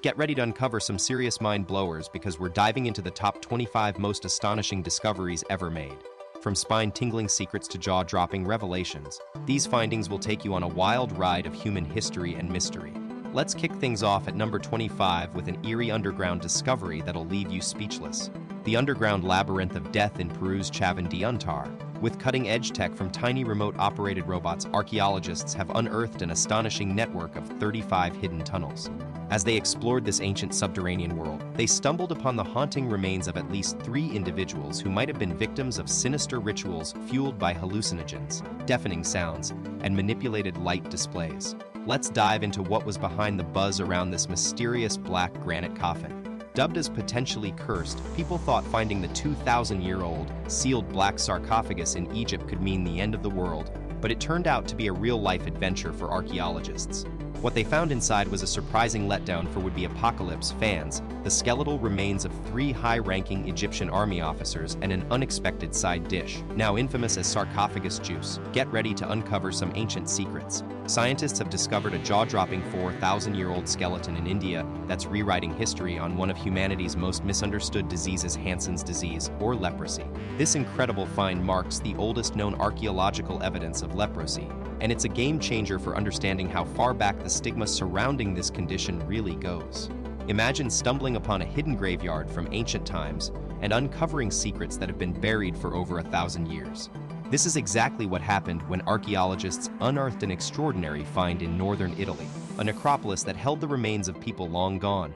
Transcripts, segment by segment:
Get ready to uncover some serious mind blowers because we're diving into the top 25 most astonishing discoveries ever made. From spine-tingling secrets to jaw-dropping revelations, these findings will take you on a wild ride of human history and mystery. Let's kick things off at number 25 with an eerie underground discovery that'll leave you speechless. The underground labyrinth of death in Peru's Chavan de Untar. With cutting-edge tech from tiny remote-operated robots, archaeologists have unearthed an astonishing network of 35 hidden tunnels. As they explored this ancient subterranean world, they stumbled upon the haunting remains of at least 3 individuals who might have been victims of sinister rituals fueled by hallucinogens, deafening sounds, and manipulated light displays. Let's dive into what was behind the buzz around this mysterious black granite coffin. Dubbed as potentially cursed, people thought finding the 2,000-year-old sealed black sarcophagus in Egypt could mean the end of the world, but it turned out to be a real-life adventure for archaeologists. What they found inside was a surprising letdown for would-be apocalypse fans: the skeletal remains of 3 high-ranking Egyptian army officers and an unexpected side dish, now infamous as sarcophagus juice. Get ready to uncover some ancient secrets. Scientists have discovered a jaw-dropping 4,000-year-old skeleton in India that's rewriting history on one of humanity's most misunderstood diseases, Hansen's disease, or leprosy. This incredible find marks the oldest known archaeological evidence of leprosy, and it's a game-changer for understanding how far back the stigma surrounding this condition really goes. Imagine stumbling upon a hidden graveyard from ancient times and uncovering secrets that have been buried for over 1,000 years. This is exactly what happened when archaeologists unearthed an extraordinary find in northern Italy, a necropolis that held the remains of people long gone.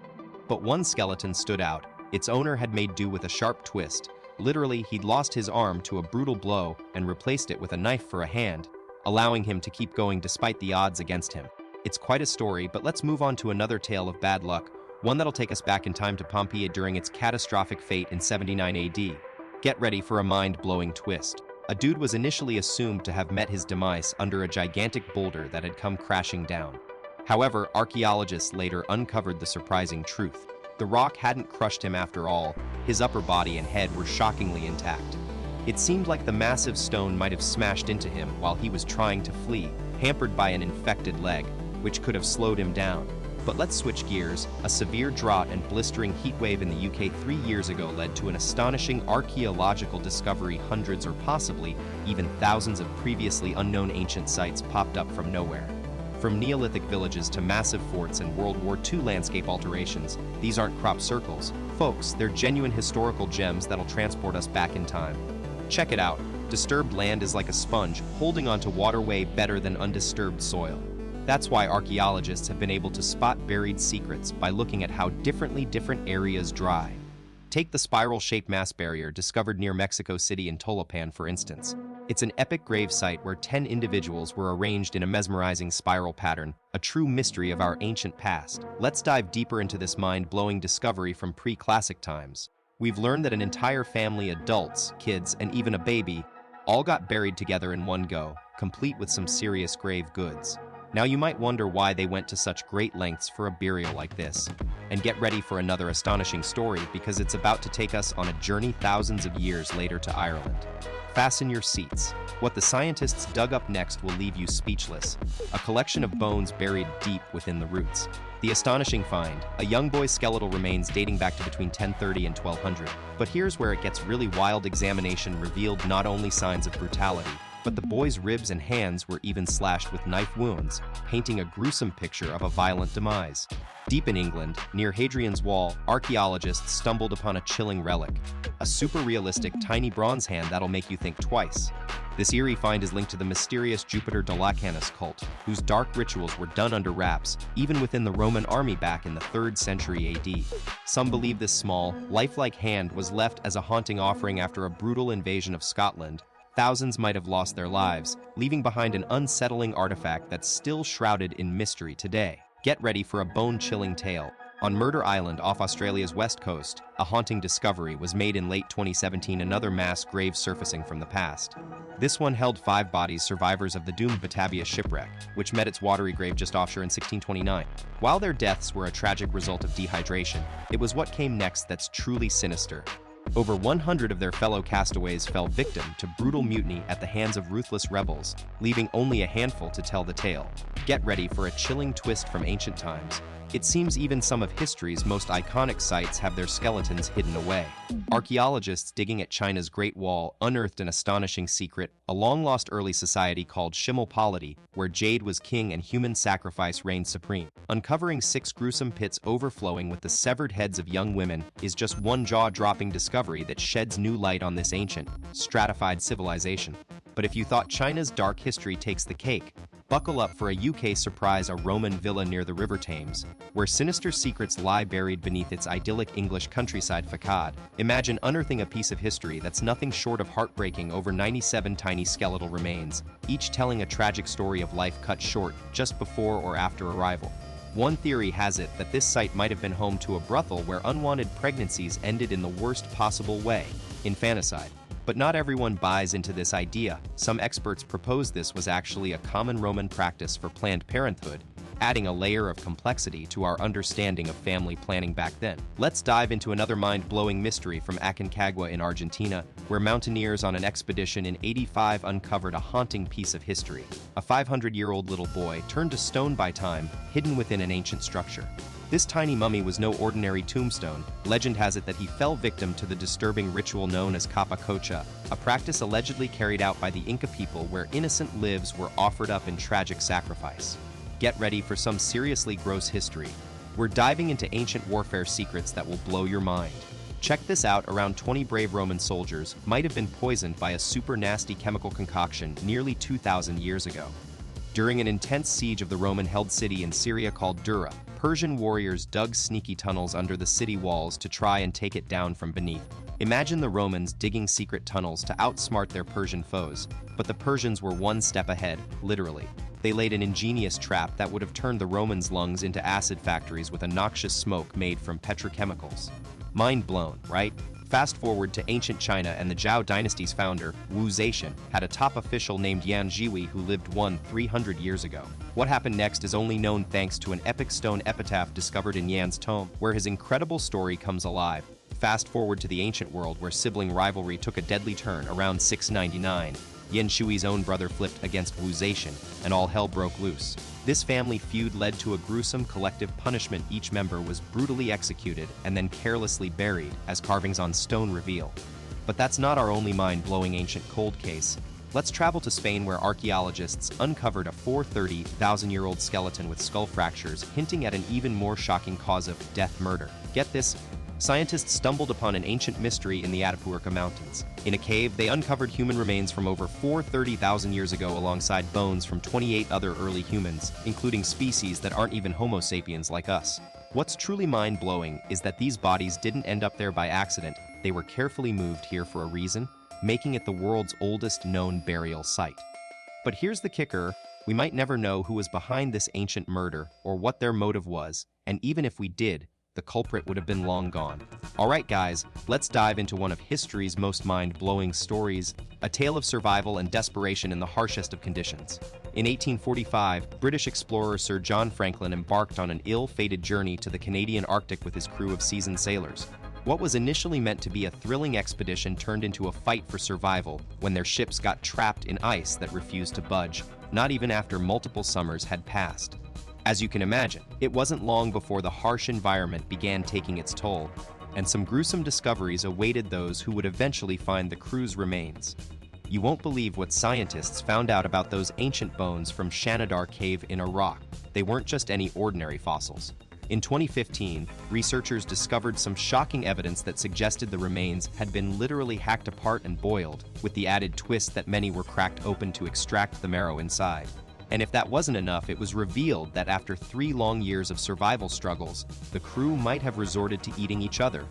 But one skeleton stood out. Its owner had made do with a sharp twist. Literally, he'd lost his arm to a brutal blow and replaced it with a knife for a hand, allowing him to keep going despite the odds against him. It's quite a story, but let's move on to another tale of bad luck, one that'll take us back in time to Pompeii during its catastrophic fate in 79 AD. Get ready for a mind-blowing twist. A dude was initially assumed to have met his demise under a gigantic boulder that had come crashing down. However, archaeologists later uncovered the surprising truth. The rock hadn't crushed him after all. His upper body and head were shockingly intact. It seemed like the massive stone might have smashed into him while he was trying to flee, hampered by an infected leg, which could have slowed him down. But let's switch gears. A severe drought and blistering heatwave in the UK 3 years ago led to an astonishing archaeological discovery. Hundreds or possibly even thousands of previously unknown ancient sites popped up from nowhere. From Neolithic villages to massive forts and World War II landscape alterations, these aren't crop circles. Folks, they're genuine historical gems that'll transport us back in time. Check it out. Disturbed land is like a sponge, holding onto water way better than undisturbed soil. That's why archaeologists have been able to spot buried secrets by looking at how differently different areas dry. Take the spiral-shaped mass barrier discovered near Mexico City in Tolopan, for instance. It's an epic grave site where 10 individuals were arranged in a mesmerizing spiral pattern, a true mystery of our ancient past. Let's dive deeper into this mind-blowing discovery from pre-classic times. We've learned that an entire family, adults, kids, and even a baby, all got buried together in one go, complete with some serious grave goods. Now you might wonder why they went to such great lengths for a burial like this. And get ready for another astonishing story, because it's about to take us on a journey thousands of years later to Ireland. Fasten your seats. What the scientists dug up next will leave you speechless. A collection of bones buried deep within the roots. The astonishing find, a young boy's skeletal remains dating back to between 1030 and 1200. But here's where it gets really wild. Examination revealed not only signs of brutality, but the boy's ribs and hands were even slashed with knife wounds, painting a gruesome picture of a violent demise. Deep in England, near Hadrian's Wall, archaeologists stumbled upon a chilling relic, a super-realistic tiny bronze hand that'll make you think twice. This eerie find is linked to the mysterious Jupiter de Lacanus cult, whose dark rituals were done under wraps, even within the Roman army back in the 3rd century AD. Some believe this small, lifelike hand was left as a haunting offering after a brutal invasion of Scotland. Thousands might have lost their lives, leaving behind an unsettling artifact that's still shrouded in mystery today. Get ready for a bone-chilling tale. On Murder Island off Australia's west coast, a haunting discovery was made in late 2017, another mass grave surfacing from the past. This one held 5 bodies, survivors of the doomed Batavia shipwreck, which met its watery grave just offshore in 1629. While their deaths were a tragic result of dehydration, it was what came next that's truly sinister. Over 100 of their fellow castaways fell victim to brutal mutiny at the hands of ruthless rebels, leaving only a handful to tell the tale. Get ready for a chilling twist from ancient times. It seems even some of history's most iconic sites have their skeletons hidden away. Archaeologists digging at China's Great Wall unearthed an astonishing secret, a long-lost early society called Shimalpolity, where jade was king and human sacrifice reigned supreme. Uncovering 6 gruesome pits overflowing with the severed heads of young women is just one jaw-dropping discovery that sheds new light on this ancient, stratified civilization. But if you thought China's dark history takes the cake, buckle up for a UK surprise, a Roman villa near the River Thames, where sinister secrets lie buried beneath its idyllic English countryside facade. Imagine unearthing a piece of history that's nothing short of heartbreaking over 97 tiny skeletal remains, each telling a tragic story of life cut short just before or after arrival. One theory has it that this site might have been home to a brothel where unwanted pregnancies ended in the worst possible way, infanticide. But not everyone buys into this idea. Some experts propose this was actually a common Roman practice for Planned Parenthood, adding a layer of complexity to our understanding of family planning back then. Let's dive into another mind-blowing mystery from Aconcagua in Argentina, where mountaineers on an expedition in '85 uncovered a haunting piece of history. A 500-year-old little boy turned to stone by time, hidden within an ancient structure. This tiny mummy was no ordinary tombstone. Legend has it that he fell victim to the disturbing ritual known as capacocha, a practice allegedly carried out by the Inca people where innocent lives were offered up in tragic sacrifice. Get ready for some seriously gross history. We're diving into ancient warfare secrets that will blow your mind. Check this out, around 20 brave Roman soldiers might have been poisoned by a super nasty chemical concoction nearly 2,000 years ago. During an intense siege of the Roman-held city in Syria called Dura, Persian warriors dug sneaky tunnels under the city walls to try and take it down from beneath. Imagine the Romans digging secret tunnels to outsmart their Persian foes, but the Persians were one step ahead, literally. They laid an ingenious trap that would have turned the Romans' lungs into acid factories with a noxious smoke made from petrochemicals. Mind blown, right? Fast forward to ancient China, and the Zhou dynasty's founder, Wu Zetian, had a top official named Yan Zhihui who lived 300 years ago. What happened next is only known thanks to an epic stone epitaph discovered in Yan's tomb, where his incredible story comes alive. Fast forward to the ancient world, where sibling rivalry took a deadly turn around 699. Yan Shui's own brother flipped against Wu Zetian, and all hell broke loose. This family feud led to a gruesome collective punishment. Each member was brutally executed and then carelessly buried, as carvings on stone reveal. But that's not our only mind-blowing ancient cold case. Let's travel to Spain, where archaeologists uncovered a 430,000-year-old skeleton with skull fractures, hinting at an even more shocking cause of death: murder. Get this? Scientists stumbled upon an ancient mystery in the Atapuerca Mountains. In a cave, they uncovered human remains from over 430,000 years ago alongside bones from 28 other early humans, including species that aren't even Homo sapiens like us. What's truly mind-blowing is that these bodies didn't end up there by accident. They were carefully moved here for a reason, making it the world's oldest known burial site. But here's the kicker: we might never know who was behind this ancient murder or what their motive was, and even if we did, the culprit would have been long gone. Alright guys, let's dive into one of history's most mind-blowing stories, a tale of survival and desperation in the harshest of conditions. In 1845, British explorer Sir John Franklin embarked on an ill-fated journey to the Canadian Arctic with his crew of seasoned sailors. What was initially meant to be a thrilling expedition turned into a fight for survival when their ships got trapped in ice that refused to budge, not even after multiple summers had passed. As you can imagine, it wasn't long before the harsh environment began taking its toll, and some gruesome discoveries awaited those who would eventually find the crew's remains. You won't believe what scientists found out about those ancient bones from Shanidar Cave in Iraq. They weren't just any ordinary fossils. In 2015, researchers discovered some shocking evidence that suggested the remains had been literally hacked apart and boiled, with the added twist that many were cracked open to extract the marrow inside. And if that wasn't enough, it was revealed that after 3 long years of survival struggles, the crew might have resorted to eating each other.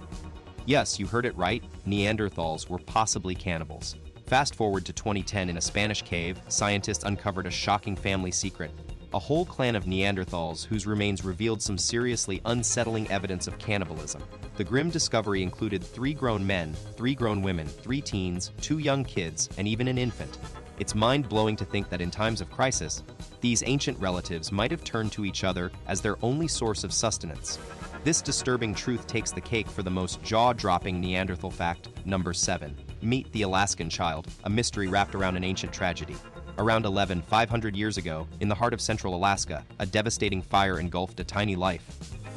Yes, you heard it right, Neanderthals were possibly cannibals. Fast forward to 2010, in a Spanish cave, scientists uncovered a shocking family secret: a whole clan of Neanderthals whose remains revealed some seriously unsettling evidence of cannibalism. The grim discovery included 3 grown men, 3 grown women, 3 teens, 2 young kids, and even an infant. It's mind-blowing to think that in times of crisis, these ancient relatives might have turned to each other as their only source of sustenance. This disturbing truth takes the cake for the most jaw-dropping Neanderthal fact. Number 7. Meet the Alaskan child, a mystery wrapped around an ancient tragedy. Around 500 years ago, in the heart of central Alaska, a devastating fire engulfed a tiny life,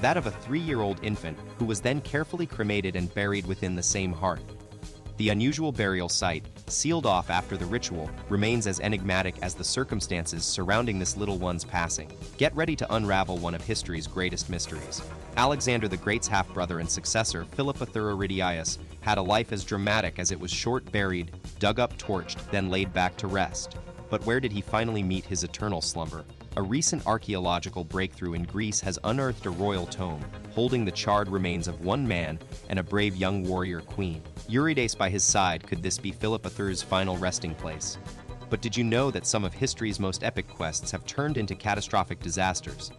that of a 3-year-old infant who was then carefully cremated and buried within the same hearth. The unusual burial site, sealed off after the ritual, remains as enigmatic as the circumstances surrounding this little one's passing. Get ready to unravel one of history's greatest mysteries. Alexander the Great's half-brother and successor, Philip Ithuridius, had a life as dramatic as it was short buried, dug up torched, then laid back to rest. But where did he finally meet his eternal slumber? A recent archaeological breakthrough in Greece has unearthed a royal tomb, holding the charred remains of one man and a brave young warrior queen. Eurydice by his side, could this be Philip Ithuri's final resting place? But did you know that some of history's most epic quests have turned into catastrophic disasters?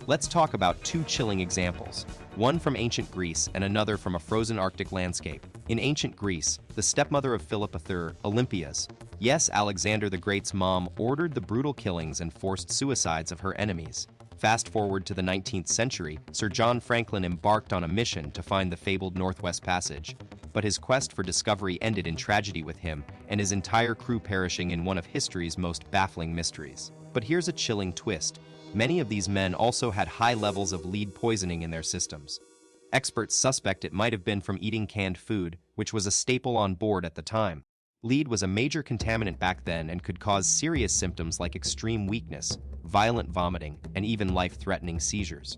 Let's talk about 2 chilling examples, one from ancient Greece and another from a frozen Arctic landscape. In ancient Greece, the stepmother of Philip Ithuri, Olympias, yes, Alexander the Great's mom, ordered the brutal killings and forced suicides of her enemies. Fast forward to the 19th century, Sir John Franklin embarked on a mission to find the fabled Northwest Passage. But his quest for discovery ended in tragedy with him and his entire crew perishing in one of history's most baffling mysteries. But here's a chilling twist. Many of these men also had high levels of lead poisoning in their systems. Experts suspect it might have been from eating canned food, which was a staple on board at the time. Lead was a major contaminant back then and could cause serious symptoms like extreme weakness, violent vomiting, and even life-threatening seizures.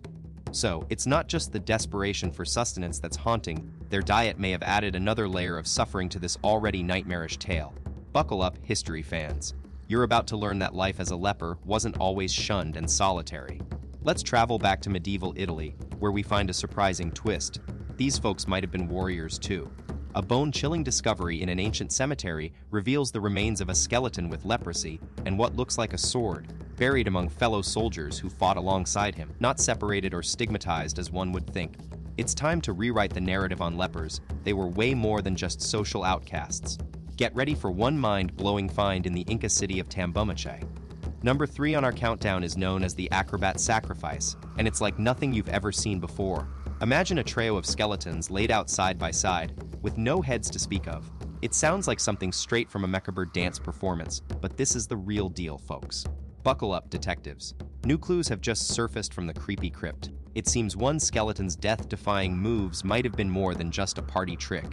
So, it's not just the desperation for sustenance that's haunting, their diet may have added another layer of suffering to this already nightmarish tale. Buckle up, history fans. You're about to learn that life as a leper wasn't always shunned and solitary. Let's travel back to medieval Italy, where we find a surprising twist. These folks might have been warriors too. A bone-chilling discovery in an ancient cemetery reveals the remains of a skeleton with leprosy and what looks like a sword, buried among fellow soldiers who fought alongside him, not separated or stigmatized as one would think. It's time to rewrite the narrative on lepers. They were way more than just social outcasts. Get ready for one mind-blowing find in the Inca city of Tambumache. Number 3 on our countdown is known as the acrobat sacrifice, and it's like nothing you've ever seen before. Imagine a trio of skeletons laid out side by side, with no heads to speak of. It sounds like something straight from a macabre dance performance, but this is the real deal, folks. Buckle up, detectives. New clues have just surfaced from the creepy crypt. It seems one skeleton's death-defying moves might have been more than just a party trick.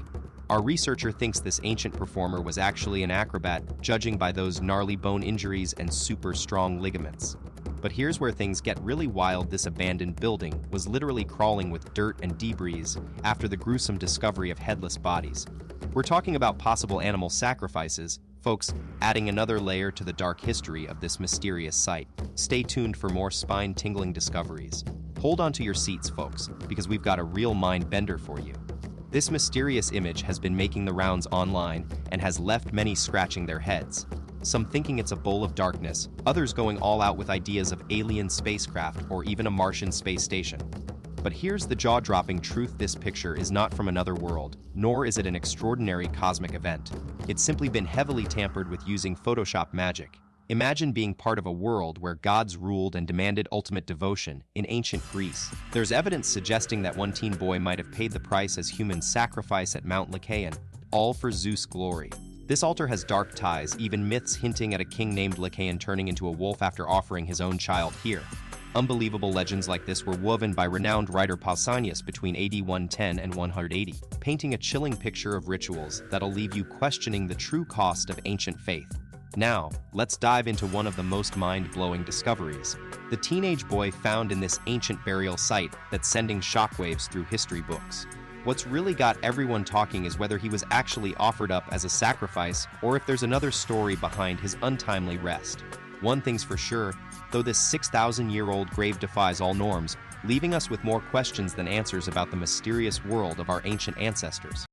Our researcher thinks this ancient performer was actually an acrobat, judging by those gnarly bone injuries and super strong ligaments. But here's where things get really wild. This abandoned building was literally crawling with dirt and debris after the gruesome discovery of headless bodies. We're talking about possible animal sacrifices, folks, adding another layer to the dark history of this mysterious site. Stay tuned for more spine-tingling discoveries. Hold on to your seats, folks, because we've got a real mind-bender for you. This mysterious image has been making the rounds online and has left many scratching their heads. Some thinking it's a bowl of darkness, others going all out with ideas of alien spacecraft or even a Martian space station. But here's the jaw-dropping truth: this picture is not from another world, nor is it an extraordinary cosmic event. It's simply been heavily tampered with using Photoshop magic. Imagine being part of a world where gods ruled and demanded ultimate devotion in ancient Greece. There's evidence suggesting that one teen boy might have paid the price as human sacrifice at Mount Lycaon, all for Zeus' glory. This altar has dark ties, even myths hinting at a king named Lycaon turning into a wolf after offering his own child here. Unbelievable legends like this were woven by renowned writer Pausanias between AD 110 and 180, painting a chilling picture of rituals that'll leave you questioning the true cost of ancient faith. Now, let's dive into one of the most mind-blowing discoveries. The teenage boy found in this ancient burial site that's sending shockwaves through history books. What's really got everyone talking is whether he was actually offered up as a sacrifice or if there's another story behind his untimely rest. One thing's for sure, though, this 6,000-year-old grave defies all norms, leaving us with more questions than answers about the mysterious world of our ancient ancestors.